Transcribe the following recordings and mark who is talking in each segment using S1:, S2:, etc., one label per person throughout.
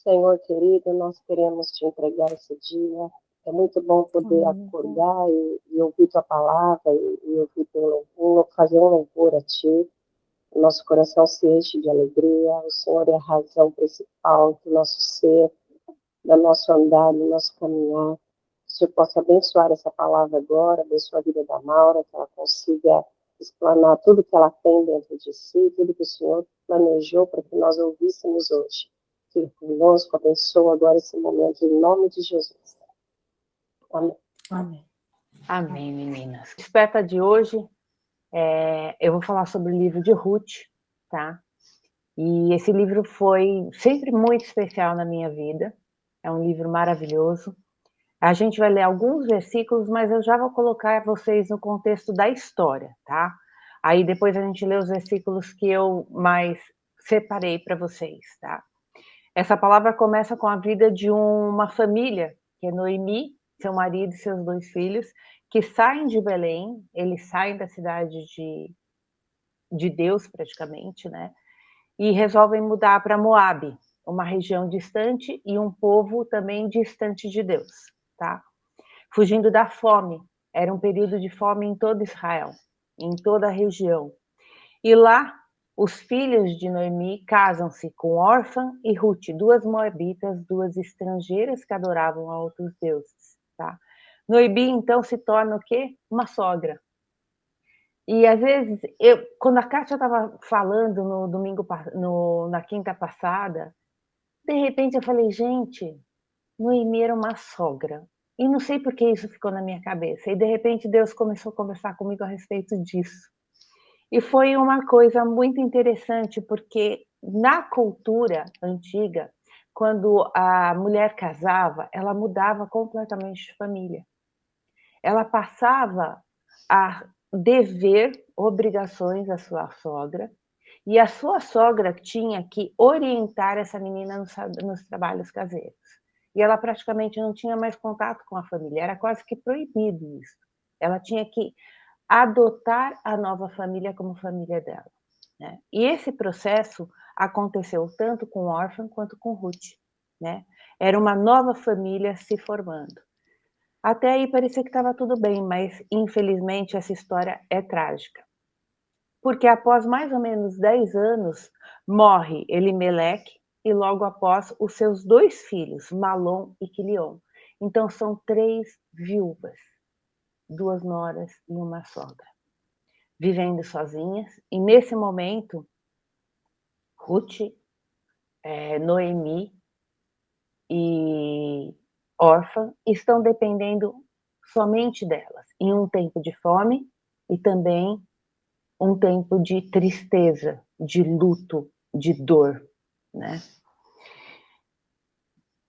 S1: Senhor querido, nós queremos te entregar esse dia. É muito bom poder
S2: Amém.
S1: acordar e ouvir tua palavra e ouvir teu louvor, fazer um louvor a ti. O nosso coração se enche de alegria. O Senhor é a razão principal do nosso ser, do nosso andar, do nosso caminhar. Que o Senhor possa abençoar essa palavra agora, abençoar a vida da Maura, que ela consiga explanar tudo que ela tem dentro de si, tudo que o Senhor planejou para que nós ouvíssemos hoje. Fique conosco, abençoa agora esse momento, em nome de Jesus. Amém.
S2: Amém. Amém, meninas. Desperta de hoje, eu vou falar sobre o livro de Ruth, tá? E esse livro foi sempre muito especial na minha vida. É um livro maravilhoso. A gente vai ler alguns versículos, mas eu já vou colocar vocês no contexto da história, tá? Aí depois a gente lê os versículos que eu mais separei para vocês, tá? Essa palavra começa com a vida de uma família, que é Noemi, seu marido e seus 2 filhos, que saem de Belém, eles saem da cidade de Deus, praticamente, né? E resolvem mudar para Moabe, uma região distante e um povo também distante de Deus, tá? Fugindo da fome. Era um período de fome em todo Israel, em toda a região. E lá, os filhos de Noemi casam-se com Orfã e Ruth, 2 moabitas, 2 estrangeiras que adoravam a outros deuses. Tá? Noemi, então, se torna o quê? Uma sogra. E, às vezes, quando a Kátia estava falando no domingo, na quinta passada, de repente eu falei, gente, Noemi era uma sogra. E não sei por que isso ficou na minha cabeça. E, de repente, Deus começou a conversar comigo a respeito disso. E foi uma coisa muito interessante, porque na cultura antiga, quando a mulher casava, ela mudava completamente de família. Ela passava a dever obrigações à sua sogra, e a sua sogra tinha que orientar essa menina nos trabalhos caseiros. E ela praticamente não tinha mais contato com a família, era quase que proibido isso. Ela tinha que adotar a nova família como família dela. Né? E esse processo aconteceu tanto com Órfã quanto com Ruth. Né? Era uma nova família se formando. Até aí parecia que estava tudo bem, mas infelizmente essa história é trágica. Porque após mais ou menos 10 anos, morre Elimeleque e logo após os seus 2 filhos, Malom e Quilion. Então são 3 viúvas, 2 noras e uma sogra, vivendo sozinhas. E nesse momento, Ruth, Noemi e Órfã estão dependendo somente delas, em um tempo de fome e também um tempo de tristeza, de luto, de dor, né?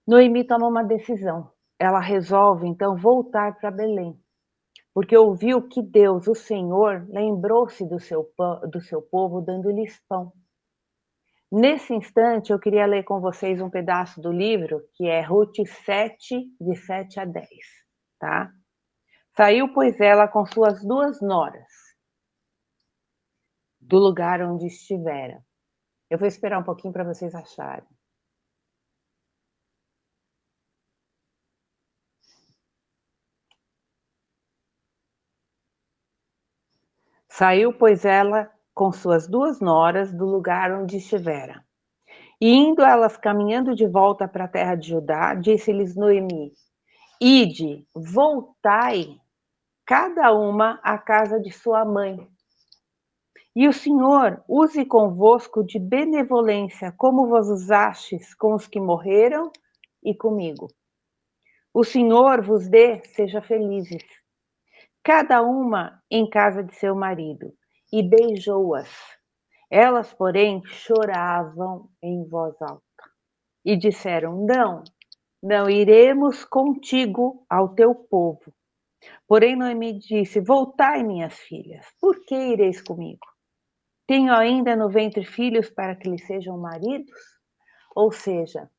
S2: Noemi toma uma decisão. Ela resolve, então, voltar para Belém, porque ouviu que Deus, o Senhor, lembrou-se do seu povo, dando-lhes pão. Nesse instante, eu queria ler com vocês um pedaço do livro, que é Ruth 7, de 7 a 10. Tá? Saiu, pois, ela com suas 2 noras, do lugar onde estivera. Eu vou esperar um pouquinho para vocês acharem. Saiu, pois, ela com suas 2 noras do lugar onde estivera. E indo elas caminhando de volta para a terra de Judá, disse-lhes Noemi: Ide, voltai, cada uma à casa de sua mãe. E o Senhor use convosco de benevolência, como vos usastes com os que morreram e comigo. O Senhor vos dê, seja felizes, cada uma em casa de seu marido. E beijou-as. Elas, porém, choravam em voz alta. E disseram: Não, não iremos contigo ao teu povo. Porém, Noemi disse: Voltai, minhas filhas, por que ireis comigo? Tenho ainda no ventre filhos para que lhes sejam maridos? Ou seja,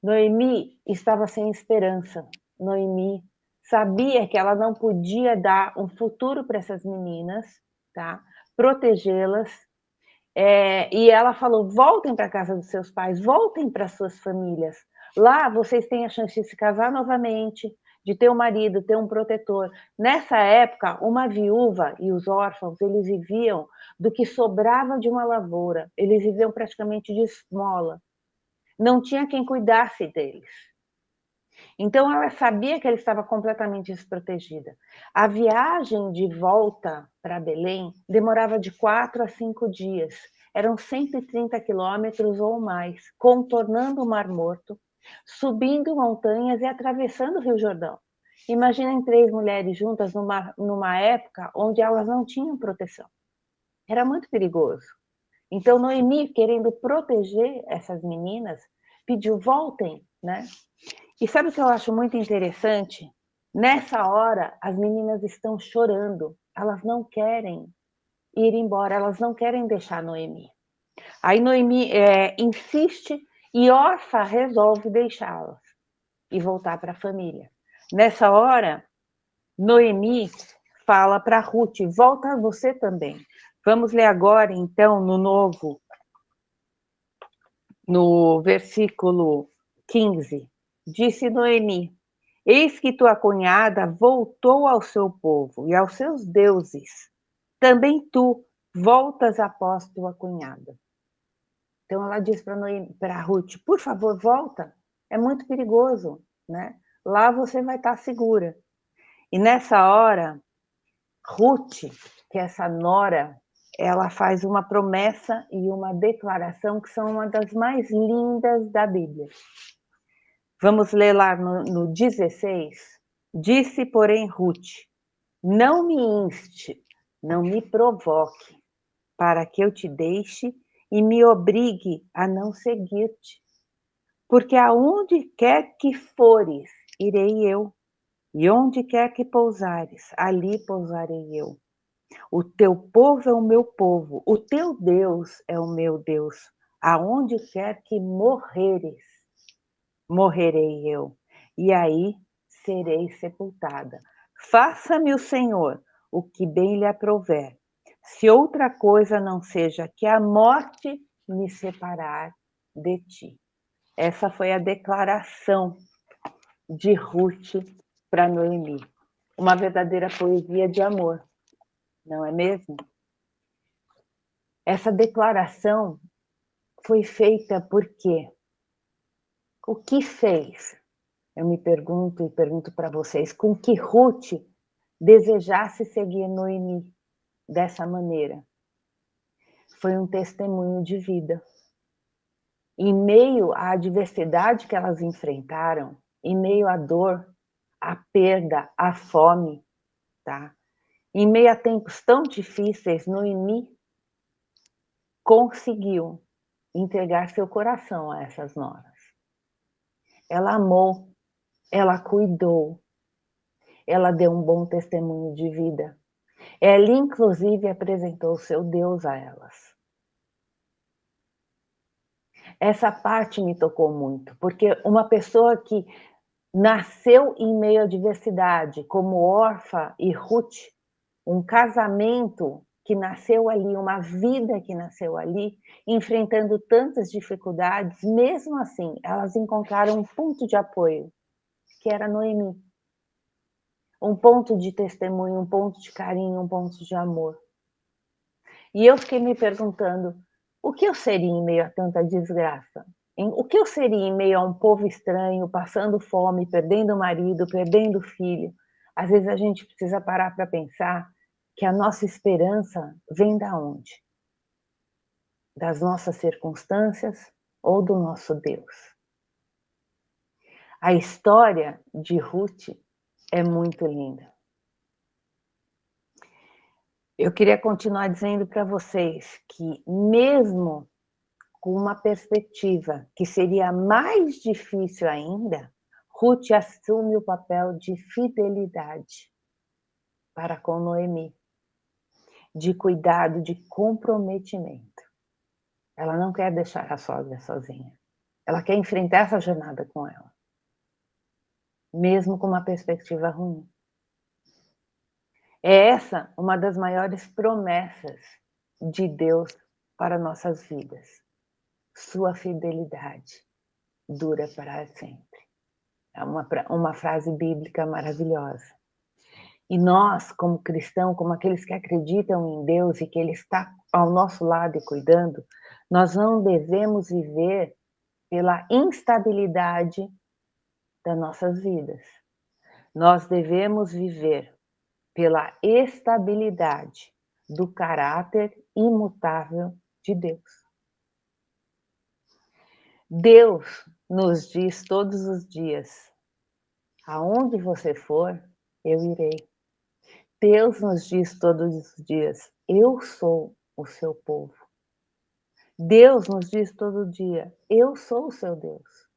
S2: Noemi estava sem esperança. Noemi sabia que ela não podia dar um futuro para essas meninas, tá? Protegê-las. E ela falou: voltem para a casa dos seus pais, voltem para suas famílias, Lá vocês têm a chance de se casar novamente, de ter um marido, ter um protetor. Nessa época, uma viúva e os órfãos, eles viviam do que sobrava de uma lavoura. Eles viviam praticamente de esmola. Não tinha quem cuidasse deles. Então ela sabia que ela estava completamente desprotegida. A viagem de volta para Belém demorava de 4 a 5 dias. Eram 130 quilômetros ou mais, contornando o Mar Morto, subindo montanhas e atravessando o Rio Jordão. Imaginem 3 mulheres juntas numa época onde elas não tinham proteção. Era muito perigoso. Então Noemi, querendo proteger essas meninas, pediu: voltem, né? E sabe o que eu acho muito interessante? Nessa hora, as meninas estão chorando. Elas não querem ir embora, elas não querem deixar Noemi. Aí Noemi insiste e Orfa resolve deixá-las e voltar para a família. Nessa hora, Noemi fala para Ruth: volta você também. Vamos ler agora, então, no versículo 15. Disse Noemi: eis que tua cunhada voltou ao seu povo e aos seus deuses. Também tu voltas após tua cunhada. Então ela diz para Ruth: por favor, volta. É muito perigoso, né? Lá você vai estar segura. E nessa hora, Ruth, que é essa nora, ela faz uma promessa e uma declaração que são uma das mais lindas da Bíblia. Vamos ler lá no 16. Disse, porém, Ruth: não me inste, não me provoque, para que eu te deixe e me obrigue a não seguir-te. Porque aonde quer que fores, irei eu, e onde quer que pousares, ali pousarei eu. O teu povo é o meu povo, o teu Deus é o meu Deus. Aonde quer que morreres, morrerei eu, e aí serei sepultada. Faça-me o Senhor o que bem lhe aprouver, se outra coisa não seja que a morte me separar de ti. Essa foi a declaração de Ruth para Noemi. Uma verdadeira poesia de amor, não é mesmo? Essa declaração foi feita por quê? O que fez? Eu me pergunto e pergunto para vocês, com que Ruth desejasse seguir Noemi dessa maneira? Foi um testemunho de vida. Em meio à adversidade que elas enfrentaram, em meio à dor, à perda, à fome, tá? Em meio a tempos tão difíceis, Noemi conseguiu entregar seu coração a essas noras. Ela amou, ela cuidou, ela deu um bom testemunho de vida. Ela, inclusive, apresentou o seu Deus a elas. Essa parte me tocou muito, porque uma pessoa que nasceu em meio à diversidade, como Orfa e Ruth, um casamento que nasceu ali, uma vida que nasceu ali, enfrentando tantas dificuldades, mesmo assim, elas encontraram um ponto de apoio, que era Noemi. Um ponto de testemunho, um ponto de carinho, um ponto de amor. E eu fiquei me perguntando, o que eu seria em meio a tanta desgraça? O que eu seria em meio a um povo estranho, passando fome, perdendo o marido, perdendo o filho? Às vezes a gente precisa parar para pensar que a nossa esperança vem da onde? Das nossas circunstâncias ou do nosso Deus? A história de Ruth é muito linda. Eu queria continuar dizendo para vocês que mesmo com uma perspectiva que seria mais difícil ainda, Ruth assume o papel de fidelidade para com Noemi, de cuidado, de comprometimento. Ela não quer deixar a sogra sozinha. Ela quer enfrentar essa jornada com ela, mesmo com uma perspectiva ruim. É essa uma das maiores promessas de Deus para nossas vidas, sua fidelidade. dura para sempre. É uma frase bíblica maravilhosa. E nós, como cristãos, como aqueles que acreditam em Deus e que Ele está ao nosso lado e cuidando, nós não devemos viver pela instabilidade das nossas vidas. Nós devemos viver pela estabilidade do caráter imutável de Deus. Deus nos diz todos os dias: aonde você for, eu irei. Deus nos diz todos os dias: eu sou o seu povo. Deus nos diz todo dia: eu sou o seu Deus.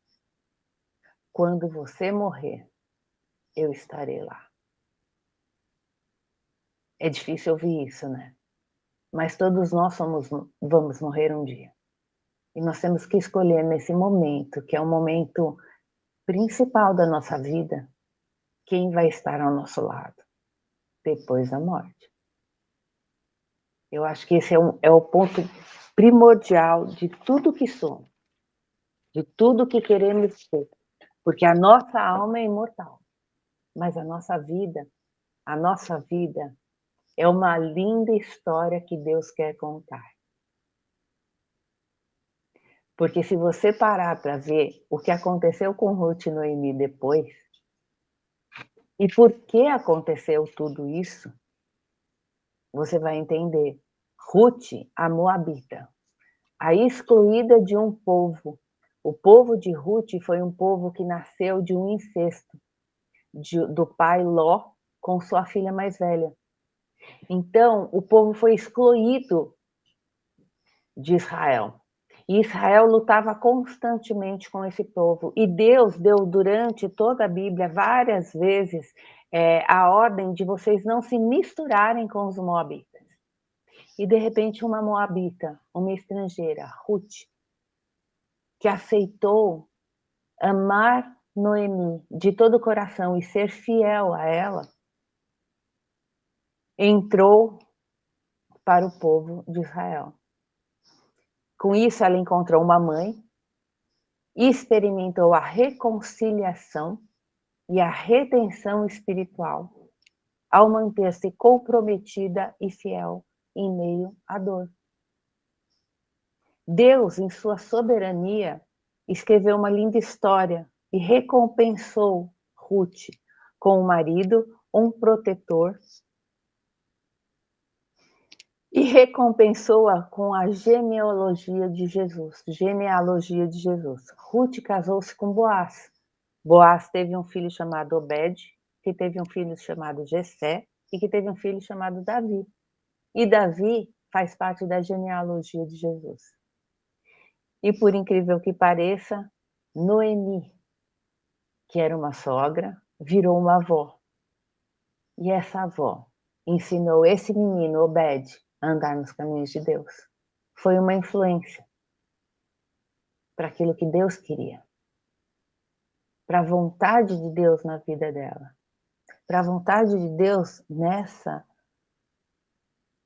S2: Quando você morrer, eu estarei lá. É difícil ouvir isso, né? Mas todos nós vamos morrer um dia. E nós temos que escolher nesse momento, que é o momento principal da nossa vida, quem vai estar ao nosso lado depois da morte. Eu acho que esse é o ponto primordial de tudo que somos, de tudo que queremos ser. Porque a nossa alma é imortal, mas a nossa vida é uma linda história que Deus quer contar. Porque se você parar para ver o que aconteceu com Ruth e Noemi depois, e por que aconteceu tudo isso, você vai entender. Ruth, a Moabita, a excluída de um povo. O povo de Ruth foi um povo que nasceu de um incesto do pai Ló com sua filha mais velha. Então, o povo foi excluído de Israel. E Israel lutava constantemente com esse povo. E Deus deu durante toda a Bíblia várias vezes a ordem de vocês não se misturarem com os moabitas. E de repente uma moabita, uma estrangeira, Ruth, que aceitou amar Noemi de todo o coração e ser fiel a ela, entrou para o povo de Israel. Com isso, ela encontrou uma mãe, experimentou a reconciliação e a redenção espiritual ao manter-se comprometida e fiel em meio à dor. Deus, em sua soberania, escreveu uma linda história e recompensou Ruth com um marido, um protetor, e recompensou-a com a genealogia de Jesus. Ruth casou-se com Boaz. Boaz teve um filho chamado Obed, que teve um filho chamado Jessé e que teve um filho chamado Davi. E Davi faz parte da genealogia de Jesus. E por incrível que pareça, Noemi, que era uma sogra, virou uma avó. E essa avó ensinou esse menino, Obed, a andar nos caminhos de Deus. Foi uma influência para aquilo que Deus queria, para a vontade de Deus na vida dela, para a vontade de Deus nessa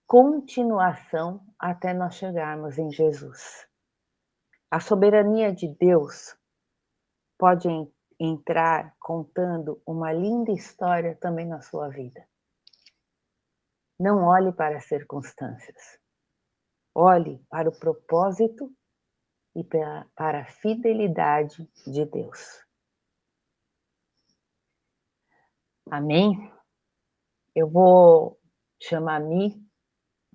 S2: continuação até nós chegarmos em Jesus. A soberania de Deus pode entrar contando uma linda história também na sua vida. Não olhe para as circunstâncias. Olhe para o propósito e para a fidelidade de Deus. Amém? Eu vou chamar a Mi.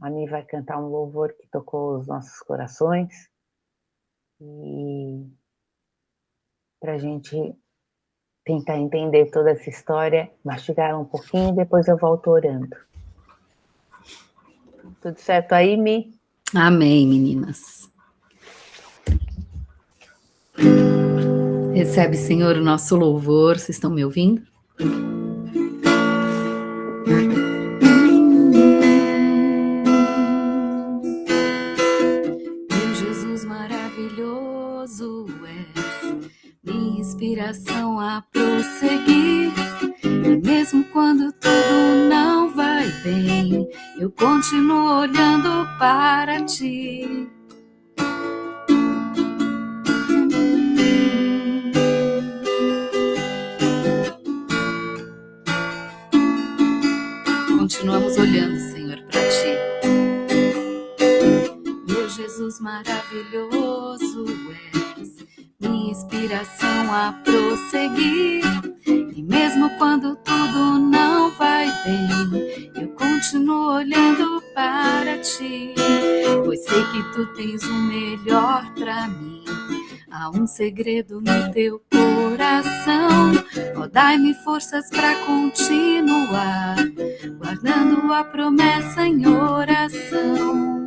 S2: A Mi vai cantar um louvor que tocou os nossos corações. E para a gente tentar entender toda essa história, mastigar um pouquinho e depois eu volto orando. Tudo certo aí, Mi?
S3: Amém, meninas. Recebe, Senhor, o nosso louvor. Vocês estão me ouvindo? Meu Jesus maravilhoso és, minha inspiração a prosseguir. E mesmo quando tudo não vai bem, eu continuo olhando para ti. continuamos olhando, Senhor, para Ti. Meu Jesus maravilhoso és, minha inspiração a prosseguir. E mesmo quando tudo não vai bem, eu continuo olhando para Ti, pois sei que Tu tens o melhor para mim. Há um segredo no Teu coração, ó, dai-me forças para continuar, guardando a promessa em oração.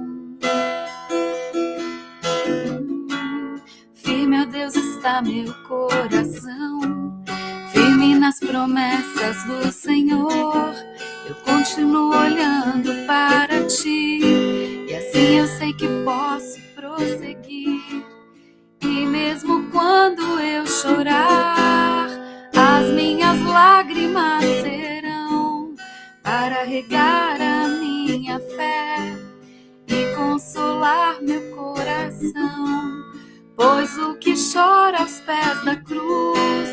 S3: Firme, ó Deus, está meu coração, firme nas promessas do Senhor. Eu continuo olhando para Ti, e assim eu sei que posso prosseguir. E mesmo quando eu chorar, as minhas lágrimas serão para regar a minha fé e consolar meu coração. Pois o que chora aos pés da cruz,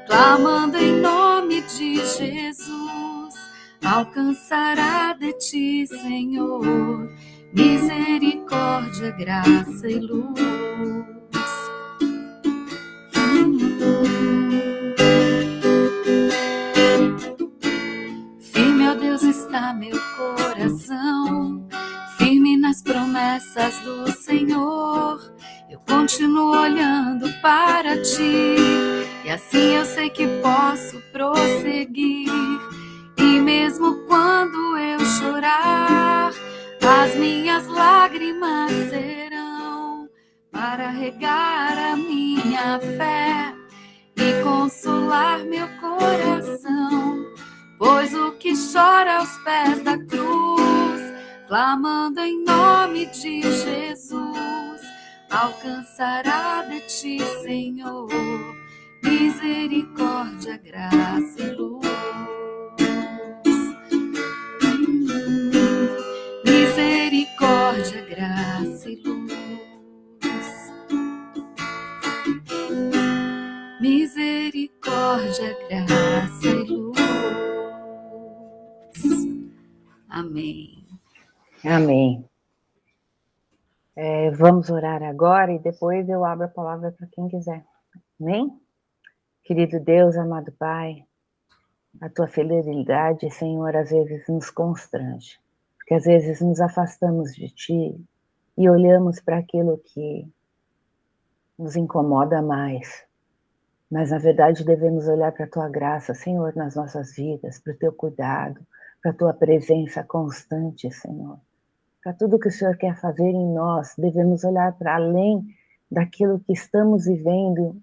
S3: clamando em nome de Jesus, alcançará de Ti, Senhor, misericórdia, graça e luz. Firme, ó Deus, está meu coração, firme nas promessas do Senhor. Eu continuo olhando para Ti, e assim eu sei que posso prosseguir. E mesmo quando eu chorar, as minhas lágrimas serão para regar a minha fé e consolar meu coração. Pois o que chora aos pés da cruz, clamando em nome de Jesus, alcançará de Ti, Senhor, misericórdia, graça e luz. Misericórdia, graça e luz. Misericórdia, graça e luz. Amém.
S2: Amém. Vamos orar agora e depois eu abro a palavra para quem quiser. Amém? Querido Deus, amado Pai, a Tua fidelidade, Senhor, às vezes nos constrange, porque às vezes nos afastamos de Ti e olhamos para aquilo que nos incomoda mais. Mas, na verdade, devemos olhar para a Tua graça, Senhor, nas nossas vidas, para o Teu cuidado, para a Tua presença constante, Senhor. Para tudo que o Senhor quer fazer em nós, devemos olhar para além daquilo que estamos vivendo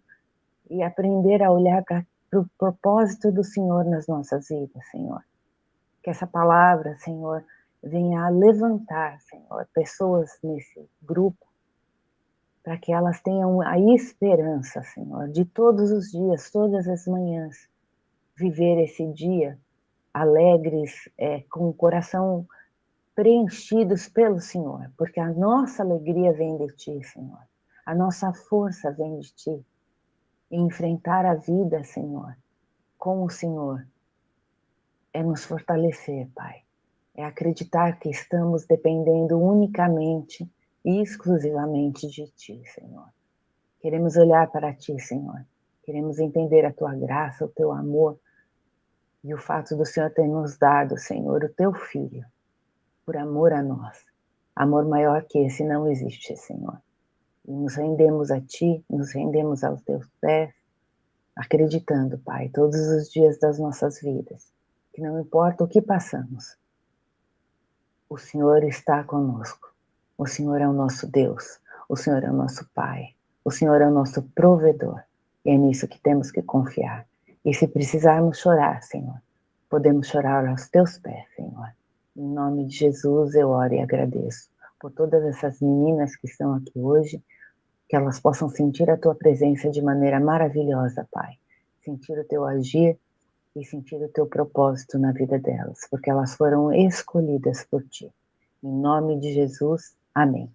S2: e aprender a olhar para o propósito do Senhor nas nossas vidas, Senhor. Que essa palavra, Senhor, venha a levantar, Senhor, pessoas nesse grupo, para que elas tenham a esperança, Senhor, de todos os dias, todas as manhãs, viver esse dia alegres, com o coração preenchidos pelo Senhor, porque a nossa alegria vem de Ti, Senhor. A nossa força vem de Ti. E enfrentar a vida, Senhor, com o Senhor, é nos fortalecer, Pai. É acreditar que estamos dependendo unicamente e exclusivamente de Ti, Senhor. Queremos olhar para Ti, Senhor. Queremos entender a Tua graça, o Teu amor e o fato do Senhor ter nos dado, Senhor, o Teu Filho, por amor a nós. Amor maior que esse não existe, Senhor. E nos rendemos a Ti, nos rendemos aos Teus pés, acreditando, Pai, todos os dias das nossas vidas, que não importa o que passamos, o Senhor está conosco. O Senhor é o nosso Deus, o Senhor é o nosso Pai, o Senhor é o nosso provedor. E é nisso que temos que confiar. E se precisarmos chorar, Senhor, podemos chorar aos Teus pés, Senhor. Em nome de Jesus eu oro e agradeço por todas essas meninas que estão aqui hoje, que elas possam sentir a Tua presença de maneira maravilhosa, Pai. Sentir o Teu agir e sentir o Teu propósito na vida delas, porque elas foram escolhidas por Ti. Em nome de Jesus, amém.